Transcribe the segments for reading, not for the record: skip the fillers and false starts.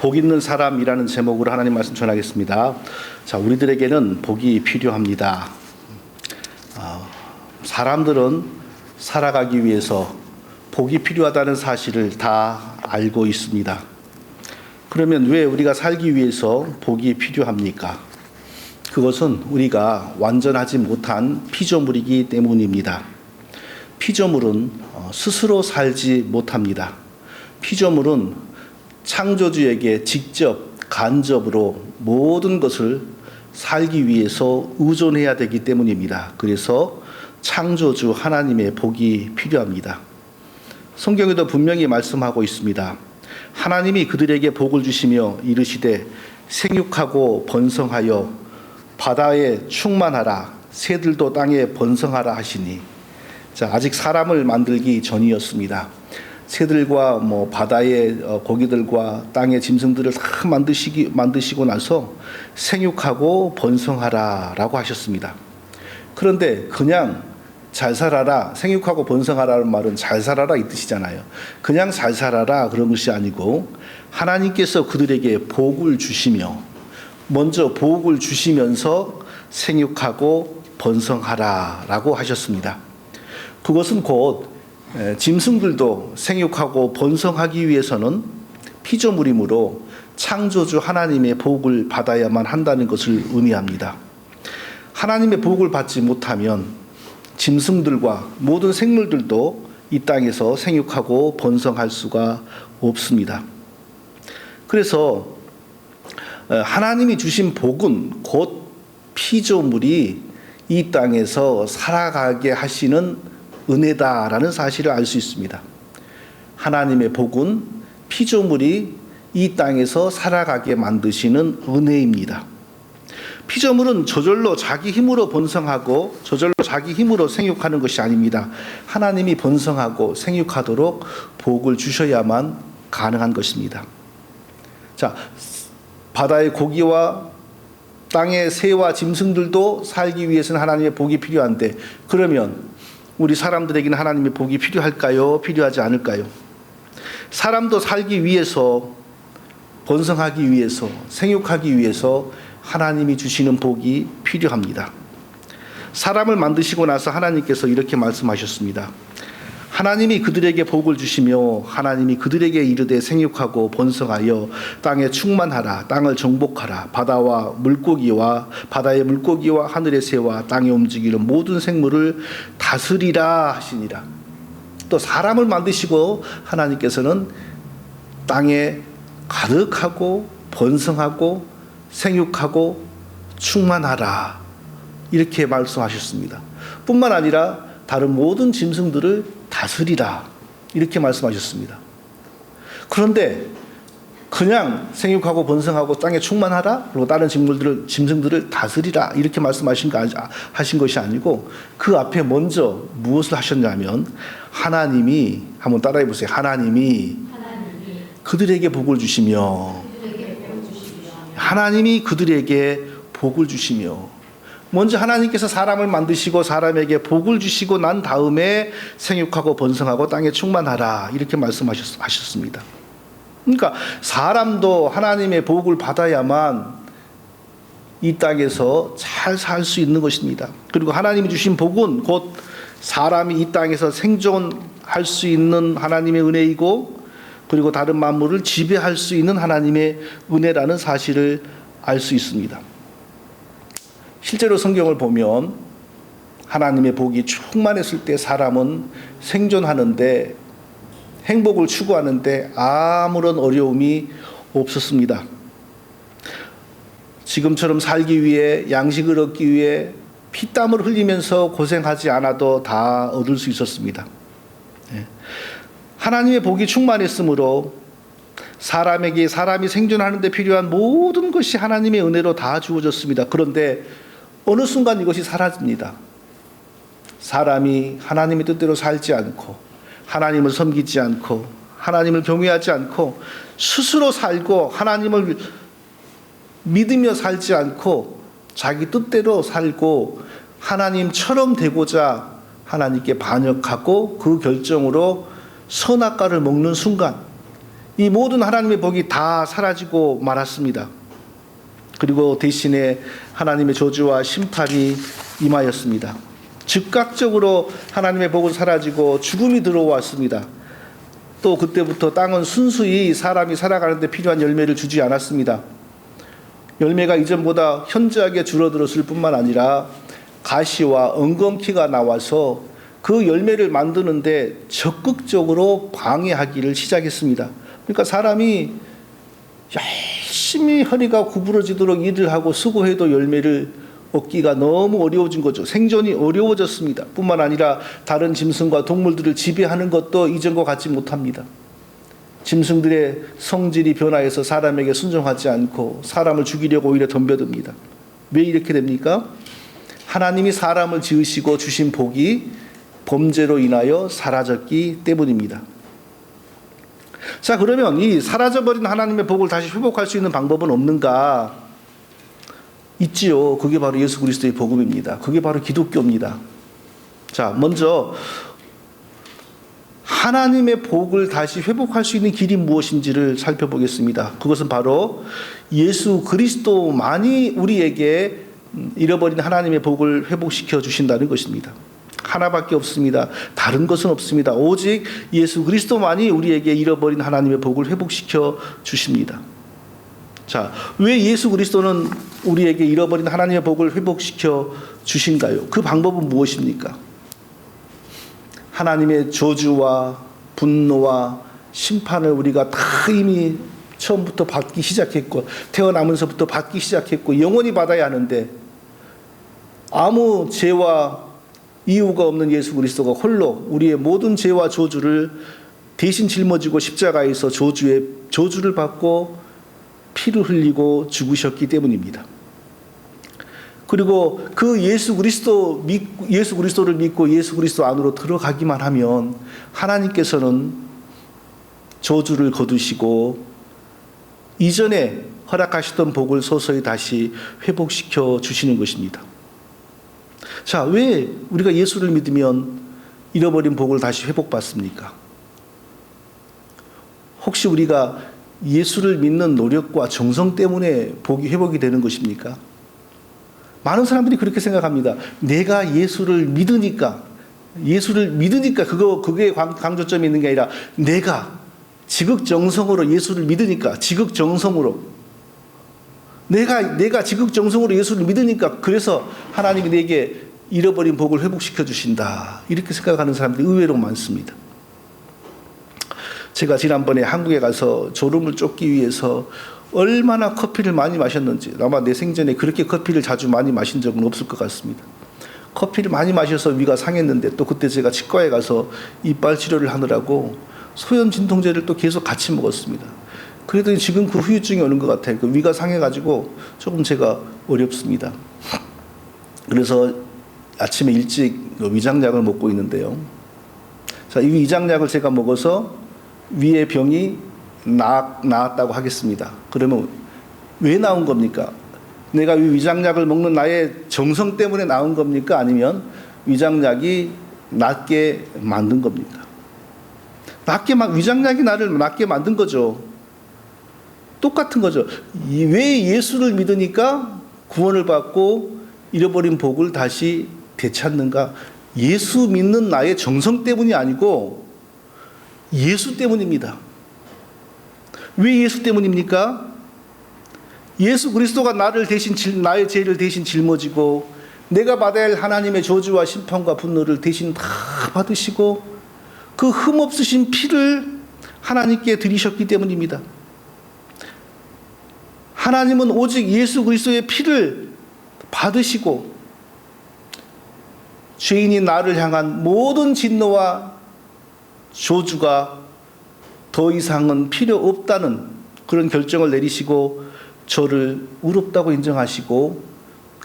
복 있는 사람이라는 제목으로 하나님 말씀 전하겠습니다. 자, 우리들에게는 복이 필요합니다. 사람들은 살아가기 위해서 복이 필요하다는 사실을 다 알고 있습니다. 그러면 왜 우리가 살기 위해서 복이 필요합니까? 그것은 우리가 완전하지 못한 피조물이기 때문입니다. 피조물은 스스로 살지 못합니다. 피조물은 창조주에게 직접 간접으로 모든 것을 살기 위해서 의존해야 되기 때문입니다. 그래서 창조주 하나님의 복이 필요합니다. 성경에도 분명히 말씀하고 있습니다. 하나님이 그들에게 복을 주시며 이르시되 생육하고 번성하여 바다에 충만하라 새들도 땅에 번성하라 하시니. 자, 아직 사람을 만들기 전이었습니다. 새들과 바다의 고기들과 땅의 짐승들을 다 만드시고 나서 생육하고 번성하라라고 하셨습니다. 그런데 그냥 잘 살아라, 생육하고 번성하라는 말은 잘 살아라 이 뜻이잖아요. 그냥 잘 살아라 그런 것이 아니고 하나님께서 그들에게 복을 주시며 먼저 복을 주시면서 생육하고 번성하라라고 하셨습니다. 그것은 곧 짐승들도 생육하고 번성하기 위해서는 피조물이므로 창조주 하나님의 복을 받아야만 한다는 것을 의미합니다. 하나님의 복을 받지 못하면 짐승들과 모든 생물들도 이 땅에서 생육하고 번성할 수가 없습니다. 그래서 하나님이 주신 복은 곧 피조물이 이 땅에서 살아가게 하시는 은혜다라는 사실을 알 수 있습니다. 하나님의 복은 피조물이 이 땅에서 살아가게 만드시는 은혜입니다. 피조물은 저절로 자기 힘으로 번성하고 저절로 자기 힘으로 생육하는 것이 아닙니다. 하나님이 번성하고 생육하도록 복을 주셔야만 가능한 것입니다. 자, 바다의 고기와 땅의 새와 짐승들도 살기 위해서는 하나님의 복이 필요한데, 그러면 우리 사람들에게는 하나님의 복이 필요할까요? 필요하지 않을까요? 사람도 살기 위해서, 번성하기 위해서, 생육하기 위해서 하나님이 주시는 복이 필요합니다. 사람을 만드시고 나서 하나님께서 이렇게 말씀하셨습니다. 하나님이 그들에게 복을 주시며 하나님이 그들에게 이르되 생육하고 번성하여 땅에 충만하라 땅을 정복하라 바다의 물고기와 하늘의 새와 땅에 움직이는 모든 생물을 다스리라 하시니라. 또 사람을 만드시고 하나님께서는 땅에 가득하고 번성하고 생육하고 충만하라 이렇게 말씀하셨습니다. 뿐만 아니라 다른 모든 짐승들을 다스리라 이렇게 말씀하셨습니다. 그런데 그냥 생육하고 번성하고 땅에 충만하라 그리고 다른 짐승들을 다스리라 이렇게 말씀하신 것이 아니고 그 앞에 먼저 무엇을 하셨냐면 하나님이 한번 따라해 보세요. 하나님이 그들에게 복을 주시며 하나님이 그들에게 복을 주시며 먼저 하나님께서 사람을 만드시고 사람에게 복을 주시고 난 다음에 생육하고 번성하고 땅에 충만하라 이렇게 말씀하셨습니다. 그러니까 사람도 하나님의 복을 받아야만 이 땅에서 잘 살 수 있는 것입니다. 그리고 하나님이 주신 복은 곧 사람이 이 땅에서 생존할 수 있는 하나님의 은혜이고 그리고 다른 만물을 지배할 수 있는 하나님의 은혜라는 사실을 알 수 있습니다. 실제로 성경을 보면 하나님의 복이 충만했을 때 사람은 생존하는데 행복을 추구하는데 아무런 어려움이 없었습니다. 지금처럼 살기 위해 양식을 얻기 위해 피땀을 흘리면서 고생하지 않아도 다 얻을 수 있었습니다. 하나님의 복이 충만했으므로 사람이 생존하는 데 필요한 모든 것이 하나님의 은혜로 다 주어졌습니다. 그런데 어느 순간 이것이 사라집니다. 사람이 하나님의 뜻대로 살지 않고 하나님을 섬기지 않고 하나님을 경외하지 않고 스스로 살고 하나님을 믿으며 살지 않고 자기 뜻대로 살고 하나님처럼 되고자 하나님께 반역하고 그 결정으로 선악과를 먹는 순간 이 모든 하나님의 복이 다 사라지고 말았습니다. 그리고 대신에 하나님의 저주와 심판이 임하였습니다. 즉각적으로 하나님의 복은 사라지고 죽음이 들어왔습니다. 또 그때부터 땅은 순수히 사람이 살아가는 데 필요한 열매를 주지 않았습니다. 열매가 이전보다 현저하게 줄어들었을 뿐만 아니라 가시와 엉겅퀴가 나와서 그 열매를 만드는데 적극적으로 방해하기를 시작했습니다. 그러니까 사람이 열심히 허리가 구부러지도록 일을 하고 수고해도 열매를 얻기가 너무 어려워진 거죠. 생존이 어려워졌습니다. 뿐만 아니라 다른 짐승과 동물들을 지배하는 것도 이전과 같지 못합니다. 짐승들의 성질이 변화해서 사람에게 순종하지 않고 사람을 죽이려고 오히려 덤벼듭니다. 왜 이렇게 됩니까? 하나님이 사람을 지으시고 주신 복이 범죄로 인하여 사라졌기 때문입니다. 자, 그러면 이 사라져버린 하나님의 복을 다시 회복할 수 있는 방법은 없는가? 있지요. 그게 바로 예수 그리스도의 복음입니다. 그게 바로 기독교입니다. 자, 먼저 하나님의 복을 다시 회복할 수 있는 길이 무엇인지를 살펴보겠습니다. 그것은 바로 예수 그리스도만이 우리에게 잃어버린 하나님의 복을 회복시켜 주신다는 것입니다. 하나밖에 없습니다. 다른 것은 없습니다. 오직 예수 그리스도만이 우리에게 잃어버린 하나님의 복을 회복시켜 주십니다. 자, 왜 예수 그리스도는 우리에게 잃어버린 하나님의 복을 회복시켜 주신가요? 그 방법은 무엇입니까? 하나님의 저주와 분노와 심판을 우리가 다 이미 처음부터 받기 시작했고 태어나면서부터 받기 시작했고 영원히 받아야 하는데 아무 죄와 이유가 없는 예수 그리스도가 홀로 우리의 모든 죄와 저주를 대신 짊어지고 십자가에서 저주를 받고 피를 흘리고 죽으셨기 때문입니다. 그리고 그 예수 그리스도를 믿고 예수 그리스도 안으로 들어가기만 하면 하나님께서는 저주를 거두시고 이전에 허락하시던 복을 서서히 다시 회복시켜 주시는 것입니다. 자, 왜 우리가 예수를 믿으면 잃어버린 복을 다시 회복받습니까? 혹시 우리가 예수를 믿는 노력과 정성 때문에 복이 회복이 되는 것입니까? 많은 사람들이 그렇게 생각합니다. 내가 예수를 믿으니까 그게 강조점이 있는 게 아니라 내가 지극정성으로 예수를 믿으니까 내가 지극정성으로 예수를 믿으니까 그래서 하나님이 내게 잃어버린 복을 회복시켜 주신다. 이렇게 생각하는 사람들이 의외로 많습니다. 제가 지난번에 한국에 가서 졸음을 쫓기 위해서 얼마나 커피를 많이 마셨는지 아마 내 생전에 그렇게 커피를 자주 많이 마신 적은 없을 것 같습니다. 커피를 많이 마셔서 위가 상했는데 또 그때 제가 치과에 가서 이빨 치료를 하느라고 소염 진통제를 또 계속 같이 먹었습니다. 그랬더니 지금 그 후유증이 오는 것 같아요. 그 위가 상해가지고 조금 제가 어렵습니다. 그래서 아침에 일찍 위장약을 먹고 있는데요. 자, 이 위장약을 제가 먹어서 위의 병이 나았다고 하겠습니다. 그러면 왜 나온 겁니까? 내가 이 위장약을 먹는 나의 정성 때문에 나온 겁니까? 아니면 위장약이 낫게 만든 겁니까? 위장약이 나를 낫게 만든 거죠. 똑같은 거죠. 왜 예수를 믿으니까 구원을 받고 잃어버린 복을 다시 되찾는가? 예수 믿는 나의 정성 때문이 아니고 예수 때문입니다. 왜 예수 때문입니까? 예수 그리스도가 나의 죄를 대신 짊어지고 내가 받아야 할 하나님의 저주와 심판과 분노를 대신 다 받으시고 그 흠없으신 피를 하나님께 드리셨기 때문입니다. 하나님은 오직 예수 그리스도의 피를 받으시고 죄인인 나를 향한 모든 진노와 저주가 더 이상은 필요 없다는 그런 결정을 내리시고 저를 의롭다고 인정하시고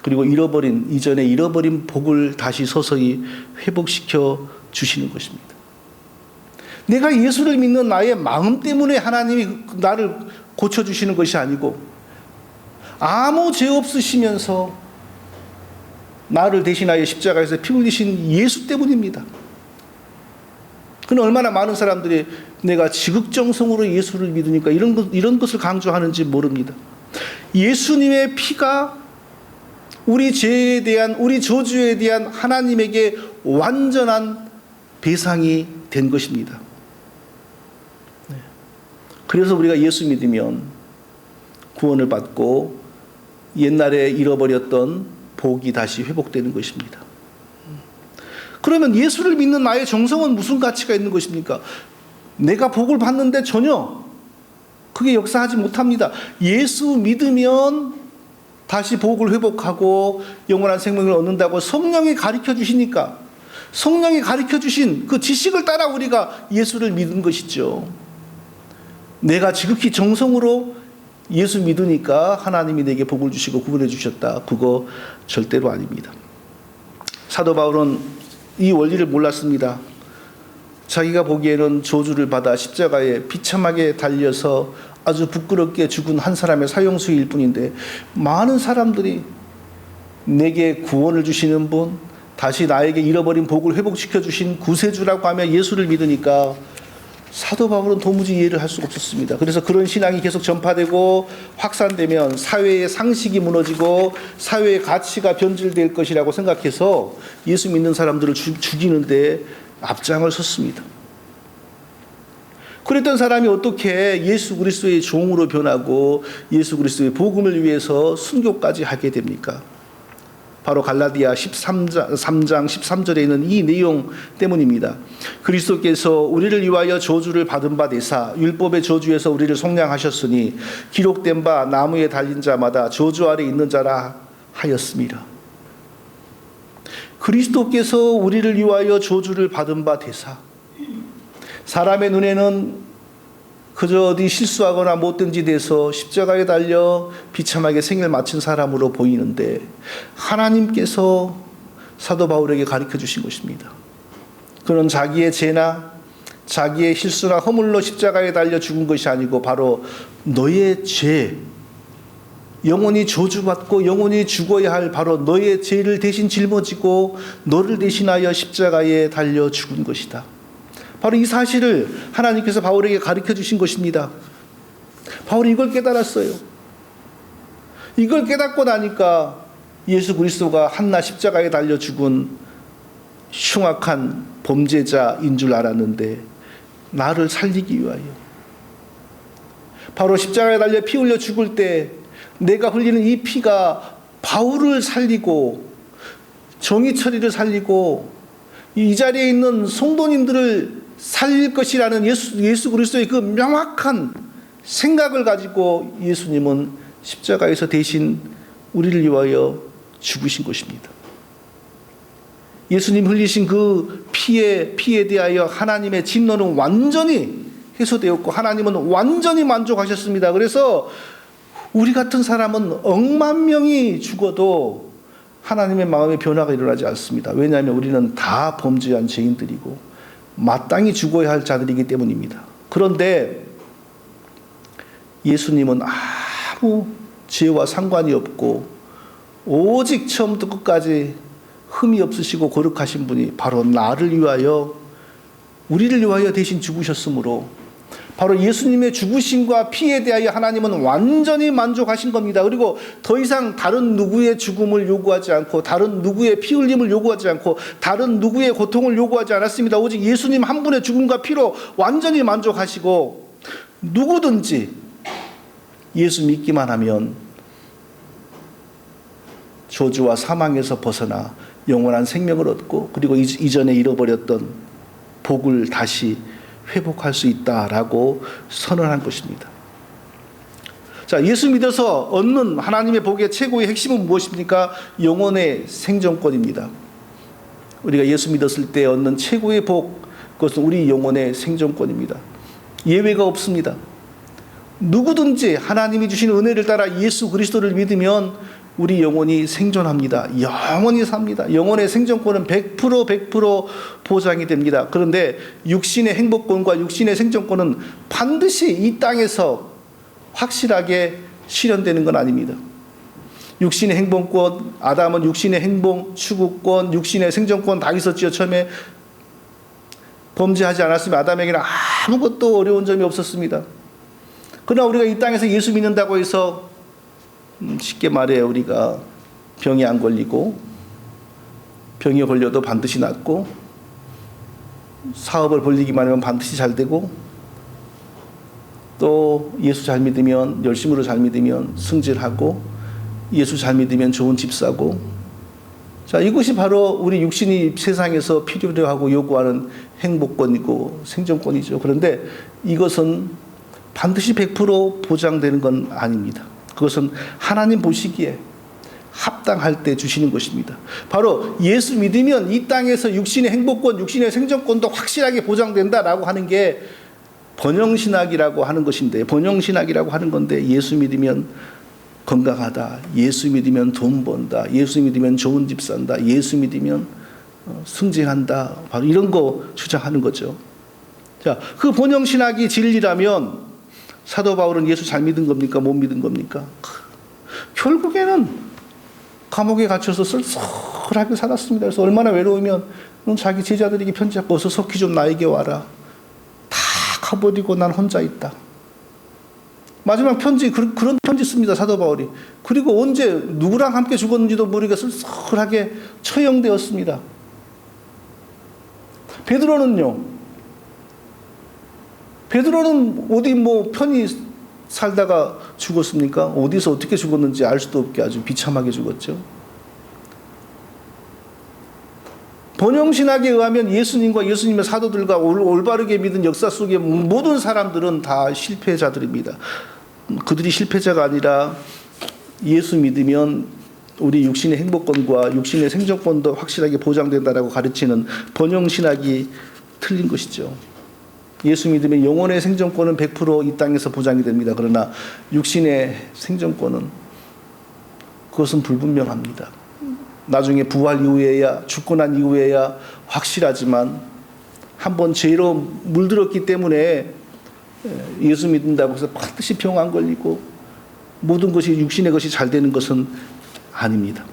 그리고 이전에 잃어버린 복을 다시 서서히 회복시켜 주시는 것입니다. 내가 예수를 믿는 나의 마음 때문에 하나님이 나를 고쳐주시는 것이 아니고 아무 죄 없으시면서 나를 대신하여 십자가에서 피 흘리신 예수 때문입니다. 그런데 얼마나 많은 사람들이 내가 지극정성으로 예수를 믿으니까 이런 것을 강조하는지 모릅니다. 예수님의 피가 우리 죄에 대한, 우리 저주에 대한 하나님에게 완전한 배상이 된 것입니다. 그래서 우리가 예수 믿으면 구원을 받고 옛날에 잃어버렸던 복이 다시 회복되는 것입니다. 그러면 예수를 믿는 나의 정성은 무슨 가치가 있는 것입니까? 내가 복을 받는데 전혀 그게 역사하지 못합니다. 예수 믿으면 다시 복을 회복하고 영원한 생명을 얻는다고 성령이 가르쳐 주시니까, 성령이 가르쳐 주신 그 지식을 따라 우리가 예수를 믿은 것이죠. 내가 지극히 정성으로 예수 믿으니까 하나님이 내게 복을 주시고 구원해 주셨다. 그거 절대로 아닙니다. 사도 바울은 이 원리를 몰랐습니다. 자기가 보기에는 저주를 받아 십자가에 비참하게 달려서 아주 부끄럽게 죽은 한 사람의 사형수일 뿐인데, 많은 사람들이 내게 구원을 주시는 분, 다시 나에게 잃어버린 복을 회복시켜 주신 구세주라고 하며 예수를 믿으니까 사도 바울은 도무지 이해를 할 수가 없었습니다. 그래서 그런 신앙이 계속 전파되고 확산되면 사회의 상식이 무너지고 사회의 가치가 변질될 것이라고 생각해서 예수 믿는 사람들을 죽이는데 앞장을 섰습니다. 그랬던 사람이 어떻게 예수 그리스도의 종으로 변하고 예수 그리스도의 복음을 위해서 순교까지 하게 됩니까? 바로 갈라디아 3장 13절에 있는 이 내용 때문입니다. 그리스도께서 우리를 위하여 저주를 받은 바 되사 율법의 저주에서 우리를 속량하셨으니 기록된 바 나무에 달린 자마다 저주 아래 있는 자라 하였습니다. 그리스도께서 우리를 위하여 저주를 받은 바 되사, 사람의 눈에는 그저 어디 실수하거나 못된 짓에서 십자가에 달려 비참하게 생을 마친 사람으로 보이는데, 하나님께서 사도 바울에게 가르쳐 주신 것입니다. 그는 자기의 죄나 자기의 실수나 허물로 십자가에 달려 죽은 것이 아니고 바로 너의 죄, 영원히 저주받고 영원히 죽어야 할 바로 너의 죄를 대신 짊어지고 너를 대신하여 십자가에 달려 죽은 것이다. 바로 이 사실을 하나님께서 바울에게 가르쳐 주신 것입니다. 바울이 이걸 깨달았어요. 이걸 깨닫고 나니까 예수 그리스도가 한낱 십자가에 달려 죽은 흉악한 범죄자인 줄 알았는데 나를 살리기 위하여, 바로 십자가에 달려 피 흘려 죽을 때 내가 흘리는 이 피가 바울을 살리고 정의 처리를 살리고 이 자리에 있는 성도님들을 살릴 것이라는 예수 그리스도의 그 명확한 생각을 가지고 예수님은 십자가에서 대신 우리를 위하여 죽으신 것입니다. 예수님 흘리신 그 피에 대하여 하나님의 진노는 완전히 해소되었고 하나님은 완전히 만족하셨습니다. 그래서 우리 같은 사람은 억만 명이 죽어도 하나님의 마음의 변화가 일어나지 않습니다. 왜냐하면 우리는 다 범죄한 죄인들이고 마땅히 죽어야 할 자들이기 때문입니다. 그런데 예수님은 아무 죄와 상관이 없고 오직 처음부터 끝까지 흠이 없으시고 거룩하신 분이 바로 나를 위하여, 우리를 위하여 대신 죽으셨으므로 바로 예수님의 죽으심과 피에 대하여 하나님은 완전히 만족하신 겁니다. 그리고 더 이상 다른 누구의 죽음을 요구하지 않고 다른 누구의 피 흘림을 요구하지 않고 다른 누구의 고통을 요구하지 않았습니다. 오직 예수님 한 분의 죽음과 피로 완전히 만족하시고 누구든지 예수 믿기만 하면 저주와 사망에서 벗어나 영원한 생명을 얻고 그리고 이전에 잃어버렸던 복을 다시 회복할 수 있다라고 선언한 것입니다. 자, 예수 믿어서 얻는 하나님의 복의 최고의 핵심은 무엇입니까? 영혼의 생존권입니다. 우리가 예수 믿었을 때 얻는 최고의 복, 그것은 우리 영혼의 생존권입니다. 예외가 없습니다. 누구든지 하나님이 주신 은혜를 따라 예수 그리스도를 믿으면 우리 영혼이 생존합니다. 영원히 삽니다. 영혼의 생존권은 100% 보장이 됩니다. 그런데 육신의 행복권과 육신의 생존권은 반드시 이 땅에서 확실하게 실현되는 건 아닙니다. 육신의 행복권, 아담은 육신의 행복, 추구권, 육신의 생존권 다 있었지요. 처음에 범죄하지 않았으면 아담에게는 아무것도 어려운 점이 없었습니다. 그러나 우리가 이 땅에서 예수 믿는다고 해서 쉽게 말해 우리가 병이 안 걸리고 병이 걸려도 반드시 낫고 사업을 벌리기만 하면 반드시 잘 되고 또 예수 잘 믿으면 열심으로 잘 믿으면 승진하고 예수 잘 믿으면 좋은 집 사고 자 이것이 바로 우리 육신이 세상에서 필요로 하고 요구하는 행복권이고 생존권이죠. 그런데 이것은 반드시 100% 보장되는 건 아닙니다. 그것은 하나님 보시기에 합당할 때 주시는 것입니다. 바로 예수 믿으면 이 땅에서 육신의 행복권, 육신의 생존권도 확실하게 보장된다라고 하는 게 번영신학이라고 하는 것인데 번영신학이라고 하는 건데 예수 믿으면 건강하다. 예수 믿으면 돈 번다. 예수 믿으면 좋은 집 산다. 예수 믿으면 승진한다. 바로 이런 거 주장하는 거죠. 자, 그 번영신학이 진리라면 사도 바울은 예수 잘 믿은 겁니까? 못 믿은 겁니까? 결국에는 감옥에 갇혀서 쓸쓸하게 살았습니다. 그래서 얼마나 외로우면 자기 제자들에게 편지하고 어서 석기 좀 나에게 와라. 다 가버리고 난 혼자 있다. 마지막 편지 그런 편지 씁니다. 사도 바울이. 그리고 언제 누구랑 함께 죽었는지도 모르게 쓸쓸하게 처형되었습니다. 베드로는 어디 뭐 편히 살다가 죽었습니까? 어디서 어떻게 죽었는지 알 수도 없게 아주 비참하게 죽었죠. 번영신학에 의하면 예수님과 예수님의 사도들과 올바르게 믿은 역사 속의 모든 사람들은 다 실패자들입니다. 그들이 실패자가 아니라 예수 믿으면 우리 육신의 행복권과 육신의 생존권도 확실하게 보장된다라고 가르치는 번영신학이 틀린 것이죠. 예수 믿으면 영혼의 생존권은 100% 이 땅에서 보장이 됩니다. 그러나 육신의 생존권은 그것은 불분명합니다. 나중에 부활 이후에야 죽고 난 이후에야 확실하지만 한번 죄로 물들었기 때문에 예수 믿는다고 해서 반드시 병 안 걸리고 모든 것이 육신의 것이 잘 되는 것은 아닙니다.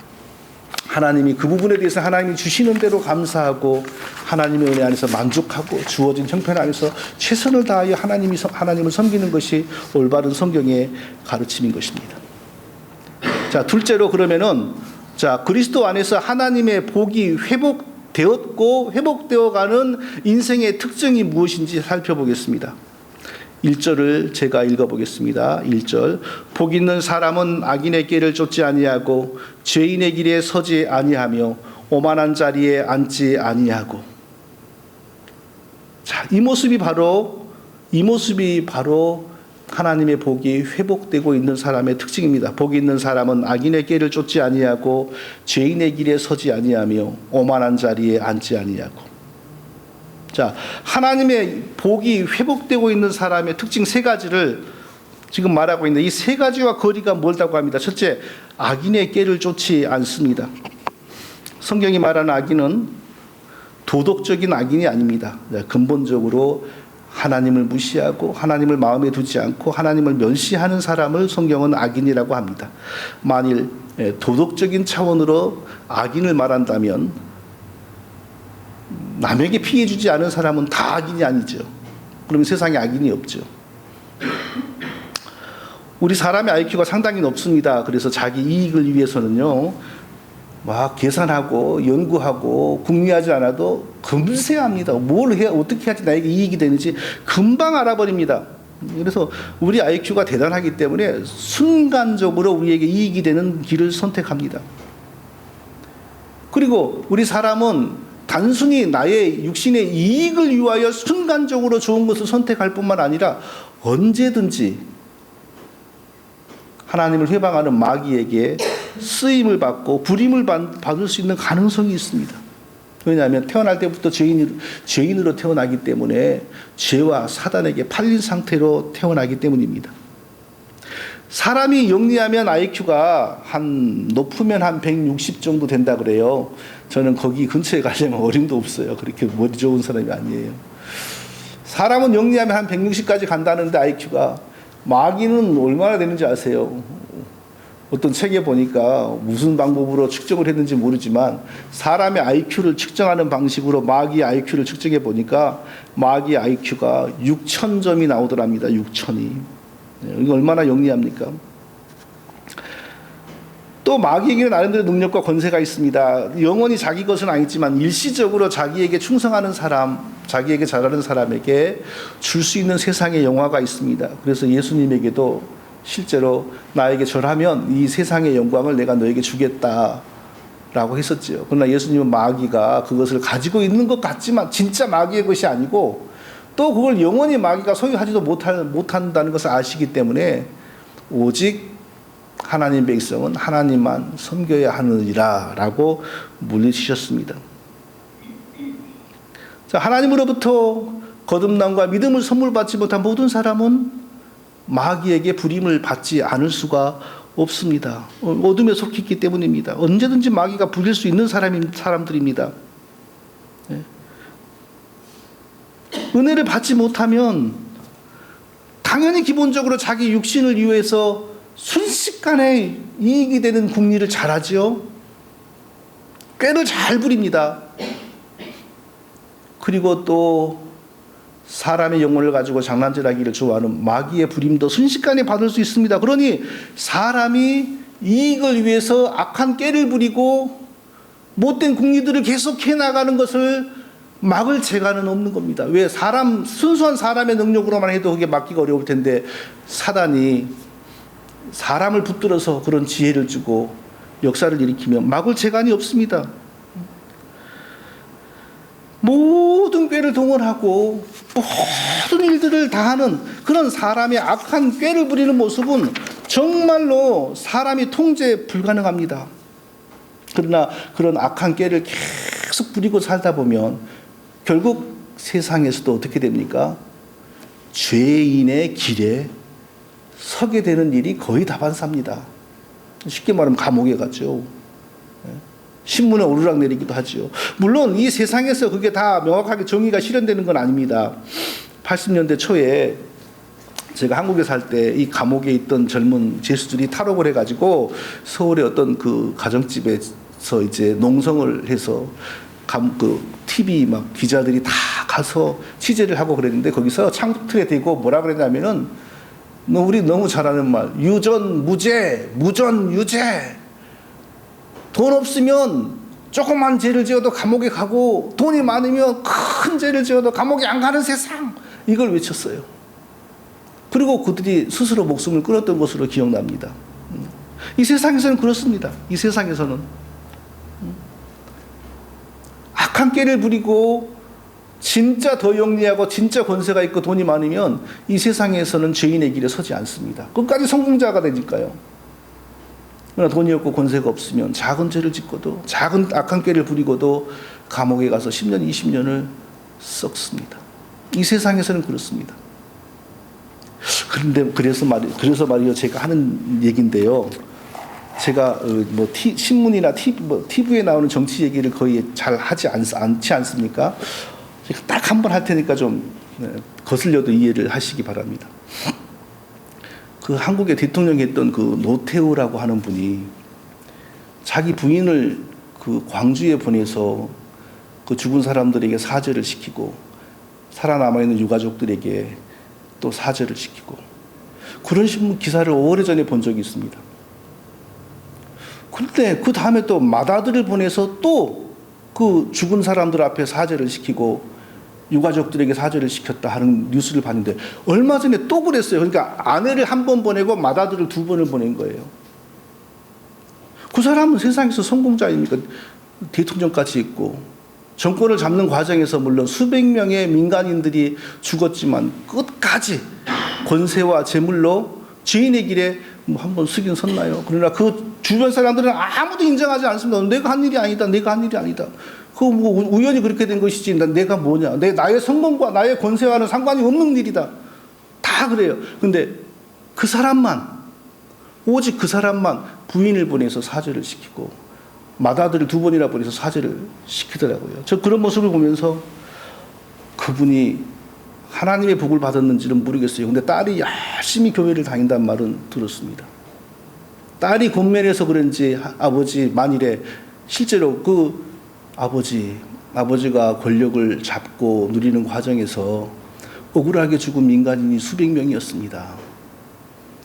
하나님이 그 부분에 대해서 하나님이 주시는 대로 감사하고 하나님의 은혜 안에서 만족하고 주어진 형편 안에서 최선을 다하여 하나님을 섬기는 것이 올바른 성경의 가르침인 것입니다. 자, 둘째로 그러면은 자, 그리스도 안에서 하나님의 복이 회복되었고 회복되어 가는 인생의 특징이 무엇인지 살펴보겠습니다. 1절을 제가 읽어보겠습니다. 1절 복 있는 사람은 악인의 길을 쫓지 아니하고 죄인의 길에 서지 아니하며 오만한 자리에 앉지 아니하고 자, 이 모습이 바로 하나님의 복이 회복되고 있는 사람의 특징입니다. 복 있는 사람은 악인의 길을 쫓지 아니하고 죄인의 길에 서지 아니하며 오만한 자리에 앉지 아니하고 자, 하나님의 복이 회복되고 있는 사람의 특징 세 가지를 지금 말하고 있는데 이 세 가지와 거리가 멀다고 합니다. 첫째, 악인의 꾀를 쫓지 않습니다. 성경이 말하는 악인은 도덕적인 악인이 아닙니다. 근본적으로 하나님을 무시하고 하나님을 마음에 두지 않고 하나님을 멸시하는 사람을 성경은 악인이라고 합니다. 만일 도덕적인 차원으로 악인을 말한다면 남에게 피해 주지 않은 사람은 다 악인이 아니죠. 그러면 세상에 악인이 없죠. 우리 사람의 IQ가 상당히 높습니다. 그래서 자기 이익을 위해서는요, 막 계산하고 연구하고 궁리하지 않아도 금세 합니다. 뭘 해야 어떻게 해야지 나에게 이익이 되는지 금방 알아버립니다. 그래서 우리 IQ가 대단하기 때문에 순간적으로 우리에게 이익이 되는 길을 선택합니다. 그리고 우리 사람은 단순히 나의 육신의 이익을 위하여 순간적으로 좋은 것을 선택할 뿐만 아니라 언제든지 하나님을 회방하는 마귀에게 쓰임을 받고 불임을 받을 수 있는 가능성이 있습니다. 왜냐하면 태어날 때부터 죄인으로 태어나기 때문에 죄와 사단에게 팔린 상태로 태어나기 때문입니다. 사람이 영리하면 IQ가 높으면 한 160 정도 된다 그래요. 저는 거기 근처에 가려면 어림도 없어요. 그렇게 머리 좋은 사람이 아니에요. 사람은 영리하면 한 160까지 간다는데 IQ가 마귀는 얼마나 되는지 아세요? 어떤 책에 보니까 무슨 방법으로 측정을 했는지 모르지만 사람의 IQ를 측정하는 방식으로 마귀의 IQ를 측정해 보니까 마귀의 IQ가 6,000점이 나오더랍니다. 6,000이. 이거 얼마나 영리합니까? 또 마귀에게는 나름대로 능력과 권세가 있습니다. 영원히 자기 것은 아니지만 일시적으로 자기에게 충성하는 사람, 자기에게 잘하는 사람에게 줄 수 있는 세상의 영화가 있습니다. 그래서 예수님에게도 실제로 나에게 절하면 이 세상의 영광을 내가 너에게 주겠다라고 했었지요. 그러나 예수님은 마귀가 그것을 가지고 있는 것 같지만 진짜 마귀의 것이 아니고 또 그걸 영원히 마귀가 소유하지도 못한다는 것을 아시기 때문에 오직 하나님 백성은 하나님만 섬겨야 하느니라 라고 물리치셨습니다. 자, 하나님으로부터 거듭남과 믿음을 선물 받지 못한 모든 사람은 마귀에게 부림을 받지 않을 수가 없습니다. 어둠에 속해 있기 때문입니다. 언제든지 마귀가 부릴 수 있는 사람들입니다. 은혜를 받지 못하면 당연히 기본적으로 자기 육신을 위해서 순식간에 이익이 되는 궁리를 잘하지요. 꾀를 잘 부립니다. 그리고 또 사람의 영혼을 가지고 장난질하기를 좋아하는 마귀의 부림도 순식간에 받을 수 있습니다. 그러니 사람이 이익을 위해서 악한 꾀를 부리고 못된 궁리들을 계속해 나가는 것을 막을 재간은 없는 겁니다. 왜? 순수한 사람의 능력으로만 해도 그게 막기가 어려울 텐데 사단이 사람을 붙들어서 그런 지혜를 주고 역사를 일으키면 막을 재간이 없습니다. 모든 꾀를 동원하고 모든 일들을 다 하는 그런 사람의 악한 꾀를 부리는 모습은 정말로 사람이 통제 불가능합니다. 그러나 그런 악한 꾀를 계속 부리고 살다 보면 결국 세상에서도 어떻게 됩니까? 죄인의 길에 서게 되는 일이 거의 다반사입니다. 쉽게 말하면 감옥에 가죠. 신문에 오르락내리기도 하죠. 물론 이 세상에서 그게 다 명확하게 정의가 실현되는 건 아닙니다. 80년대 초에 제가 한국에 살 때 이 감옥에 있던 젊은 죄수들이 탈옥을 해가지고 서울의 어떤 그 가정집에서 이제 농성을 해서 TV 막 기자들이 다 가서 취재를 하고 그랬는데 거기서 창틀에 대고 뭐라 그랬냐면은 우리 너무 잘 아는 말, 유전 무죄, 무전 유죄. 돈 없으면 조그만 죄를 지어도 감옥에 가고 돈이 많으면 큰 죄를 지어도 감옥에 안 가는 세상. 이걸 외쳤어요. 그리고 그들이 스스로 목숨을 끊었던 것으로 기억납니다. 이 세상에서는 그렇습니다. 이 세상에서는 악한 꾀를 부리고 진짜 더 영리하고 진짜 권세가 있고 돈이 많으면 이 세상에서는 죄인의 길에 서지 않습니다. 끝까지 성공자가 되니까요. 그러나 돈이 없고 권세가 없으면 작은 죄를 짓고도 작은 악한 꾀를 부리고도 감옥에 가서 10년, 20년을 썩습니다. 이 세상에서는 그렇습니다. 그런데 그래서 말이요 제가 하는 얘기인데요. 제가 신문이나 TV에 나오는 정치 얘기를 거의 잘 하지 않지 않습니까? 제가 딱 한 번 할 테니까 좀 거슬려도 이해를 하시기 바랍니다. 그 한국의 대통령이 했던 그 노태우라고 하는 분이 자기 부인을 그 광주에 보내서 그 죽은 사람들에게 사죄를 시키고 살아남아있는 유가족들에게 또 사죄를 시키고 그런 신문 기사를 오래전에 본 적이 있습니다. 그런데 그 다음에 또 맏아들을 보내서 또 그 죽은 사람들 앞에 사죄를 시키고 유가족들에게 사죄를 시켰다 하는 뉴스를 봤는데 얼마 전에 또 그랬어요. 그러니까 아내를 한 번 보내고 맏아들을 2번을 보낸 거예요. 그 사람은 세상에서 성공자 아닙니까? 대통령까지 있고 정권을 잡는 과정에서 물론 수백 명의 민간인들이 죽었지만 끝까지 권세와 재물로 죄인의 길에 한 번 쓰긴 섰나요? 그러나 그 주변 사람들은 아무도 인정하지 않습니다. 내가 한 일이 아니다. 내가 한 일이 아니다. 그거 뭐 우연히 그렇게 된 것이지 내가 뭐냐. 나의 성공과 나의 권세와는 상관이 없는 일이다. 다 그래요. 근데 그 사람만 오직 그 사람만 부인을 보내서 사죄를 시키고 맏아들을 2번이나 보내서 사죄를 시키더라고요. 저 그런 모습을 보면서 그분이 하나님의 복을 받았는지는 모르겠어요. 근데 딸이 열심히 교회를 다닌다는 말은 들었습니다. 딸이 권면해서 그런지 아버지 만일에 실제로 그 아버지가 권력을 잡고 누리는 과정에서 억울하게 죽은 민간인이 수백 명이었습니다.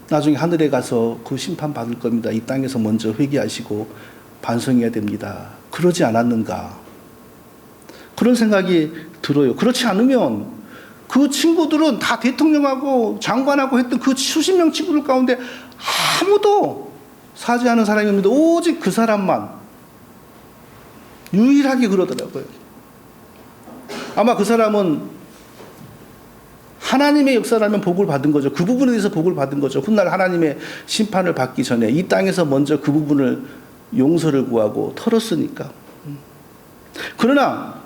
나중에 하늘에 가서 그 심판 받을 겁니다. 이 땅에서 먼저 회개하시고 반성해야 됩니다. 그러지 않았는가? 그런 생각이 들어요. 그렇지 않으면 그 친구들은 다 대통령하고 장관하고 했던 그 수십 명 친구들 가운데 아무도 사죄하는 사람이 없는데 오직 그 사람만 유일하게 그러더라고요. 아마 그 사람은 하나님의 역사라면 복을 받은 거죠. 그 부분에 대해서 복을 받은 거죠. 훗날 하나님의 심판을 받기 전에 이 땅에서 먼저 그 부분을 용서를 구하고 털었으니까. 그러나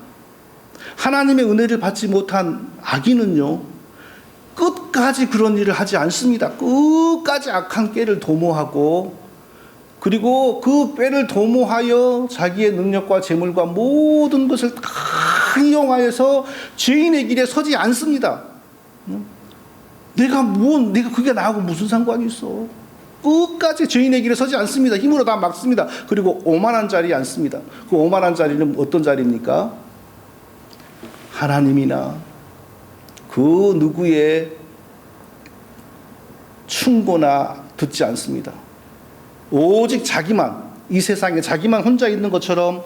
하나님의 은혜를 받지 못한 악인은요, 끝까지 그런 일을 하지 않습니다. 끝까지 악한 꾀를 도모하고, 그리고 그 꾀를 도모하여 자기의 능력과 재물과 모든 것을 다 이용하여서 죄인의 길에 서지 않습니다. 내가 그게 나하고 무슨 상관이 있어? 끝까지 죄인의 길에 서지 않습니다. 힘으로 다 막습니다. 그리고 오만한 자리에 앉습니다. 그 오만한 자리는 어떤 자리입니까? 하나님이나 그 누구의 충고나 듣지 않습니다. 오직 자기만, 이 세상에 자기만 혼자 있는 것처럼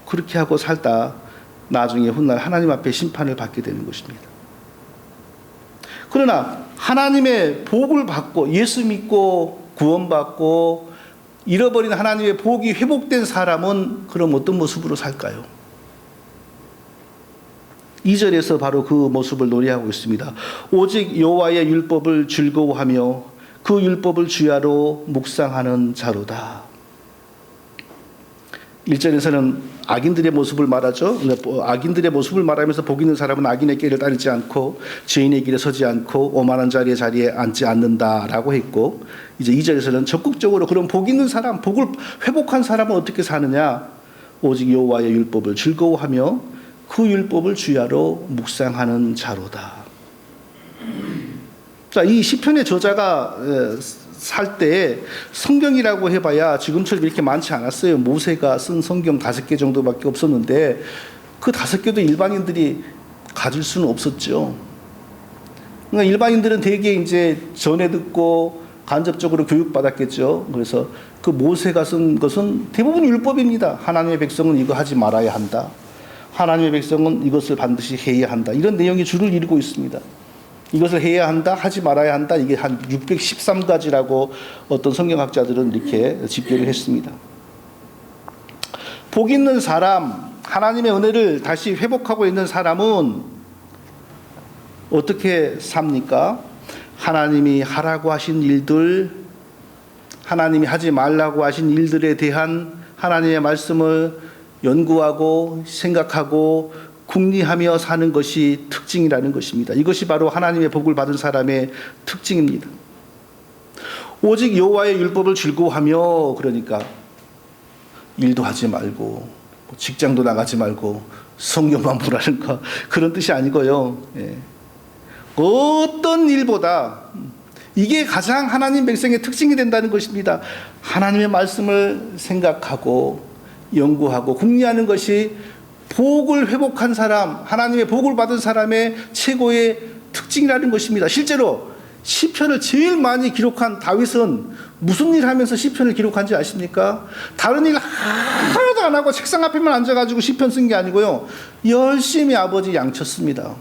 그렇게 하고 살다 나중에 훗날 하나님 앞에 심판을 받게 되는 것입니다. 그러나 하나님의 복을 받고 예수 믿고 구원받고 잃어버린 하나님의 복이 회복된 사람은 그럼 어떤 모습으로 살까요? 2절에서 바로 그 모습을 노래하고 있습니다. 오직 여호와의 율법을 즐거워하며 그 율법을 주야로 묵상하는 자로다. 1절에서는 악인들의 모습을 말하죠. 악인들의 모습을 말하면서 복 있는 사람은 악인의 길을 따르지 않고 죄인의 길에 서지 않고 오만한 자리에 앉지 않는다라고 했고, 이제 2절에서는 적극적으로 그런 복 있는 사람, 복을 회복한 사람은 어떻게 사느냐? 오직 여호와의 율법을 즐거워하며 그 율법을 주야로 묵상하는 자로다. 자, 이 시편의 저자가 살 때 성경이라고 해봐야 지금처럼 이렇게 많지 않았어요. 모세가 쓴 성경 5개 정도밖에 없었는데 그 5개도 일반인들이 가질 수는 없었죠. 그러니까 일반인들은 대개 이제 전해 듣고 간접적으로 교육받았겠죠. 그래서 그 모세가 쓴 것은 대부분 율법입니다. 하나님의 백성은 이거 하지 말아야 한다. 하나님의 백성은 이것을 반드시 해야 한다. 이런 내용이 줄을 이루고 있습니다. 이것을 해야 한다, 하지 말아야 한다. 이게 한 613가지라고 어떤 성경학자들은 이렇게 집계를 했습니다. 복 있는 사람, 하나님의 은혜를 다시 회복하고 있는 사람은 어떻게 삽니까? 하나님이 하라고 하신 일들, 하나님이 하지 말라고 하신 일들에 대한 하나님의 말씀을 연구하고 생각하고 궁리하며 사는 것이 특징이라는 것입니다. 이것이 바로 하나님의 복을 받은 사람의 특징입니다. 오직 여호와의 율법을 즐거워하며, 그러니까 일도 하지 말고 직장도 나가지 말고 성경만 보라는 거, 그런 뜻이 아니고요. 어떤 일보다 이게 가장 하나님 백성의 특징이 된다는 것입니다. 하나님의 말씀을 생각하고 연구하고 궁리하는 것이 복을 회복한 사람, 하나님의 복을 받은 사람의 최고의 특징이라는 것입니다. 실제로 시편을 제일 많이 기록한 다윗은 무슨 일 하면서 시편을 기록한지 아십니까? 다른 일 하나도 안 하고 책상 앞에만 앉아가지고 시편 쓴 게 아니고요, 열심히 아버지 양쳤습니다.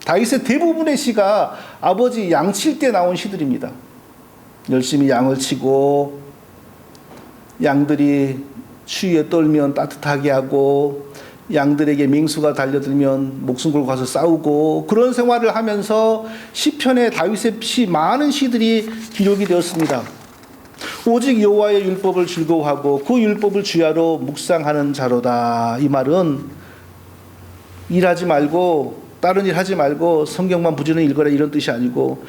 다윗의 대부분의 시가 아버지 양칠 때 나온 시들입니다. 열심히 양을 치고 양들이 추위에 떨면 따뜻하게 하고 양들에게 맹수가 달려들면 목숨 걸고 가서 싸우고, 그런 생활을 하면서 시편에 다윗의 많은 시들이 기록이 되었습니다. 오직 여호와의 율법을 즐거워하고 그 율법을 주야로 묵상하는 자로다. 이 말은 일하지 말고 다른 일 하지 말고 성경만 부지런히 읽어라 이런 뜻이 아니고,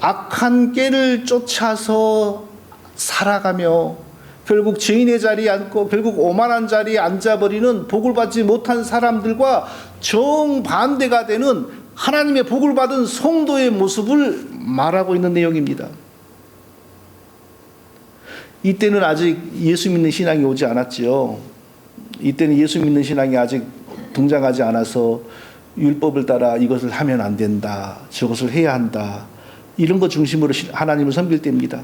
악한 꾀를 쫓아서 살아가며 결국 죄인의 자리에 앉고 결국 오만한 자리에 앉아버리는 복을 받지 못한 사람들과 정반대가 되는 하나님의 복을 받은 성도의 모습을 말하고 있는 내용입니다. 이때는 아직 예수 믿는 신앙이 오지 않았지요. 이때는 예수 믿는 신앙이 아직 등장하지 않아서 율법을 따라 이것을 하면 안 된다, 저것을 해야 한다, 이런 것 중심으로 하나님을 섬길 때입니다.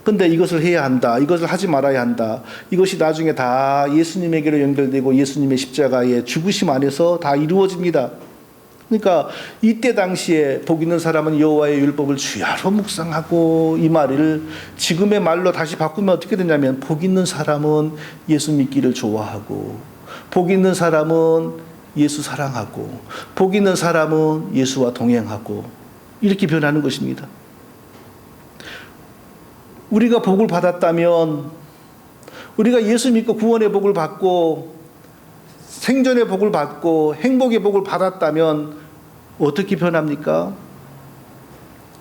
근데 이것을 해야 한다, 이것을 하지 말아야 한다, 이것이 나중에 다 예수님에게로 연결되고 예수님의 십자가의 죽으심 안에서 다 이루어집니다. 그러니까 이때 당시에 복 있는 사람은 여호와의 율법을 주야로 묵상하고, 이 말을 지금의 말로 다시 바꾸면 어떻게 되냐면, 복 있는 사람은 예수 믿기를 좋아하고, 복 있는 사람은 예수 사랑하고, 복 있는 사람은 예수와 동행하고, 이렇게 변하는 것입니다. 우리가 복을 받았다면, 우리가 예수 믿고 구원의 복을 받고 생존의 복을 받고 행복의 복을 받았다면 어떻게 변합니까?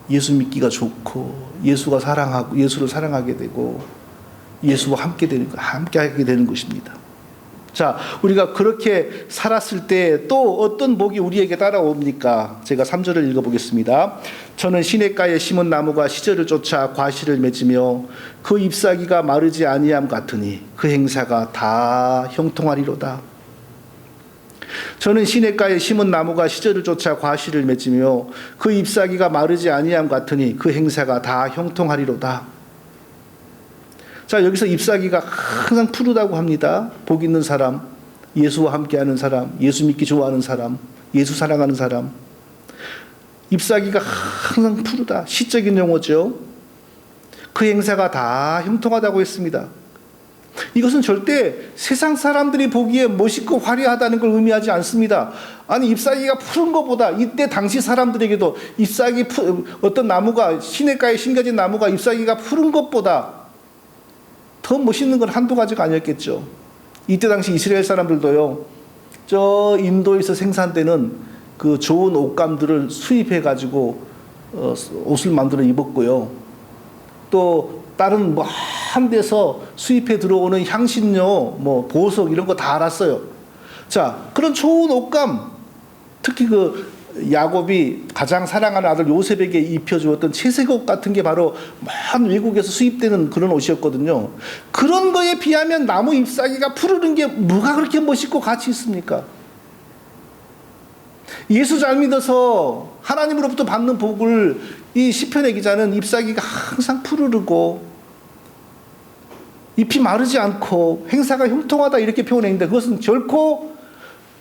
예수 믿기가 좋고 예수가 사랑하고 예수를 사랑하게 되고 예수와 함께 하게 되는 것입니다. 자, 우리가 그렇게 살았을 때 또 어떤 복이 우리에게 따라옵니까? 제가 3절을 읽어보겠습니다. 저는 시냇가에 심은 나무가 시절을 쫓아 과실을 맺으며 그 잎사귀가 마르지 아니함 같으니 그 행사가 다 형통하리로다. 저는 시냇가에 심은 나무가 시절을 쫓아 과실을 맺으며 그 잎사귀가 마르지 아니함 같으니 그 행사가 다 형통하리로다. 자, 여기서 잎사귀가 항상 푸르다고 합니다. 복 있는 사람, 예수와 함께하는 사람, 예수 믿기 좋아하는 사람, 예수 사랑하는 사람. 잎사귀가 항상 푸르다. 시적인 용어죠. 그 행사가 다 형통하다고 했습니다. 이것은 절대 세상 사람들이 보기에 멋있고 화려하다는 걸 의미하지 않습니다. 아니, 잎사귀가 푸른 것보다, 이때 당시 사람들에게도 어떤 나무가, 시냇가에 심겨진 나무가 잎사귀가 푸른 것보다 더 멋있는 건 한두 가지가 아니었겠죠. 이때 당시 이스라엘 사람들도요, 저 인도에서 생산되는 그 좋은 옷감들을 수입해 가지고 옷을 만들어 입었고요. 또 다른 한 데서 수입해 들어오는 향신료, 보석 이런 거 다 알았어요. 자, 그런 좋은 옷감, 특히 그 야곱이 가장 사랑하는 아들 요셉에게 입혀주었던 채색 옷 같은 게 바로 먼 외국에서 수입되는 그런 옷이었거든요. 그런 거에 비하면 나무 잎사귀가 푸르는 게 뭐가 그렇게 멋있고 가치 있습니까? 예수 잘 믿어서 하나님으로부터 받는 복을 이 시편의 기자는 잎사귀가 항상 푸르르고 잎이 마르지 않고 행사가 형통하다 이렇게 표현했는데, 그것은 결코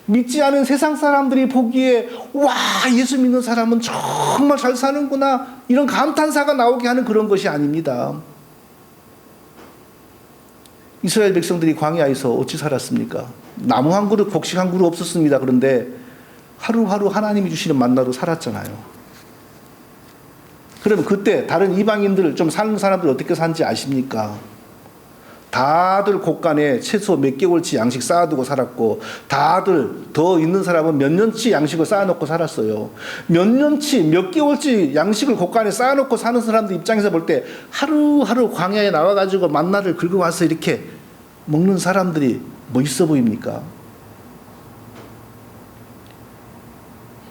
믿지 않은 세상 사람들이 보기에 와, 예수 믿는 사람은 정말 잘 사는구나, 이런 감탄사가 나오게 하는 그런 것이 아닙니다. 이스라엘 백성들이 광야에서 어찌 살았습니까? 나무 한 그릇, 곡식 한 그릇 없었습니다. 그런데 하루하루 하나님이 주시는 만나로 살았잖아요. 그러면 그때 다른 이방인들 좀 사는 사람들 어떻게 사는지 아십니까? 다들 곳간에 최소 몇 개월치 양식 쌓아두고 살았고, 다들 더 있는 사람은 몇 년치 양식을 쌓아놓고 살았어요. 몇 년치, 몇 개월치 양식을 곳간에 쌓아놓고 사는 사람들 입장에서 볼 때 하루하루 광야에 나와가지고 만나를 긁어와서 이렇게 먹는 사람들이 뭐 있어 보입니까?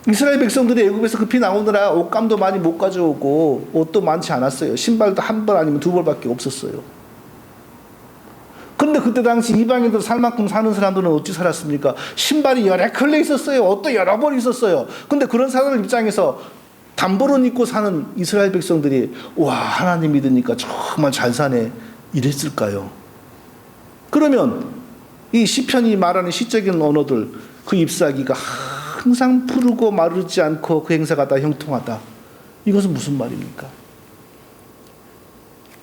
이스라엘 백성들이 애굽에서 급히 나오느라 옷감도 많이 못 가져오고 옷도 많지 않았어요. 신발도 한 벌 아니면 두 벌밖에 없었어요. 근데 그때 당시 이방인들 살 만큼 사는 사람들은 어찌 살았습니까? 신발이 여러 컬레 있었어요. 옷도 여러 벌 있었어요. 근데 그런 사람들 입장에서 단벌옷 입고 사는 이스라엘 백성들이 와, 하나님 믿으니까 정말 잘 사네, 이랬을까요? 그러면 이 시편이 말하는 시적인 언어들, 그 잎사귀가 항상 푸르고 마르지 않고 그 행사가 다 형통하다, 이것은 무슨 말입니까?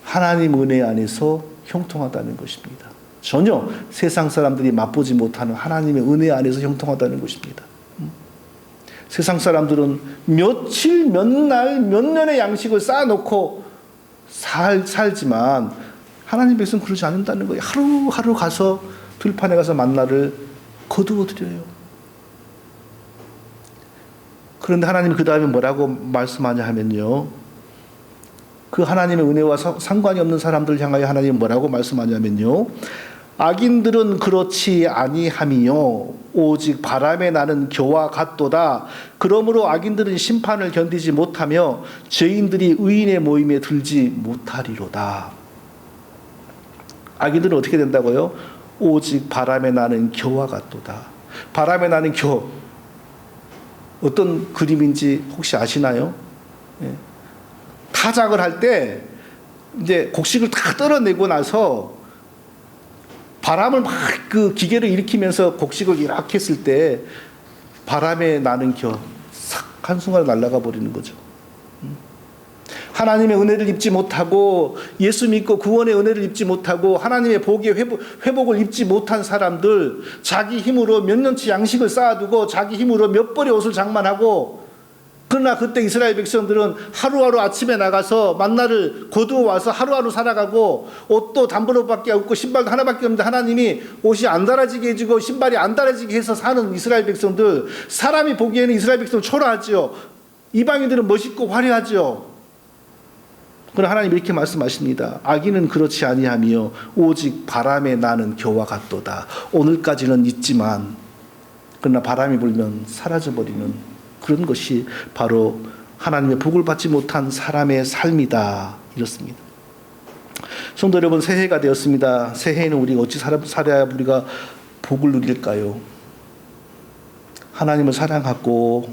하나님 은혜 안에서 형통하다는 것입니다. 전혀 세상 사람들이 맛보지 못하는 하나님의 은혜 안에서 형통하다는 것입니다. 세상 사람들은 며칠, 몇 날, 몇 년의 양식을 쌓아놓고 살지만 하나님 백성 그러지 않는다는 거예요. 하루하루 가서 들판에 가서 만나를 거두어 드려요. 그런데 하나님이 그 다음에 뭐라고 말씀하냐 하면요, 그 하나님의 은혜와 상관이 없는 사람들을 향하여 하나님이 뭐라고 말씀하냐면요, 악인들은 그렇지 아니함이요 오직 바람에 나는 겨와 같도다. 그러므로 악인들은 심판을 견디지 못하며 죄인들이 의인의 모임에 들지 못하리로다. 악인들은 어떻게 된다고요? 오직 바람에 나는 겨와 같도다. 바람에 나는 겨. 어떤 그림인지 혹시 아시나요? 예. 타작을 할 때 이제 곡식을 다 떨어내고 나서 바람을 막 그 기계를 일으키면서 곡식을 이렇게 했을 때 바람에 나는 겨 싹 한순간에 날아가 버리는 거죠. 하나님의 은혜를 입지 못하고 예수 믿고 구원의 은혜를 입지 못하고 하나님의 복의 회복을 입지 못한 사람들, 자기 힘으로 몇 년치 양식을 쌓아두고 자기 힘으로 몇 벌의 옷을 장만하고, 그러나 그때 이스라엘 백성들은 하루하루 아침에 나가서 만나를 거두어 와서 하루하루 살아가고, 옷도 단벌옷밖에 없고 신발도 하나밖에 없는데 하나님이 옷이 안 달아지게 해주고 신발이 안 달아지게 해서 사는 이스라엘 백성들, 사람이 보기에는 이스라엘 백성 초라하죠. 이방인들은 멋있고 화려하죠. 그러나 하나님 이렇게 말씀하십니다. 악인은 그렇지 아니하며 오직 바람에 나는 겨와 같도다. 오늘까지는 있지만 그러나 바람이 불면 사라져버리는 그런 것이 바로 하나님의 복을 받지 못한 사람의 삶이다. 이렇습니다. 성도 여러분, 새해가 되었습니다. 새해에는 우리가 어찌 살아야 우리가 복을 누릴까요? 하나님을 사랑하고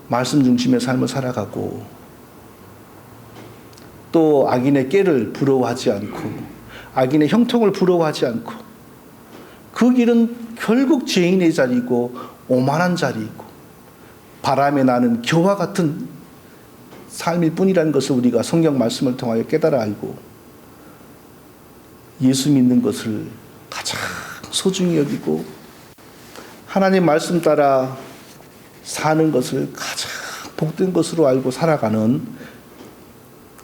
말씀 중심의 삶을 살아가고, 또 악인의 깨를 부러워하지 않고 악인의 형통을 부러워하지 않고, 그 길은 결국 죄인의 자리이고 오만한 자리이고 바람에 나는 겨와 같은 삶일 뿐이라는 것을 우리가 성경 말씀을 통하여 깨달아 알고, 예수 믿는 것을 가장 소중히 여기고 하나님 말씀 따라 사는 것을 가장 복된 것으로 알고 살아가는,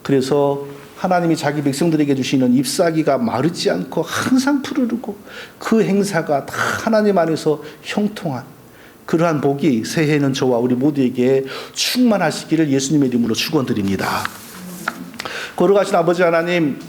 그래서 하나님이 자기 백성들에게 주시는 잎사귀가 마르지 않고 항상 푸르르고 그 행사가 다 하나님 안에서 형통한 그러한 복이 새해에는 저와 우리 모두에게 충만하시기를 예수님의 이름으로 축원드립니다. 걸어가신 아버지 하나님,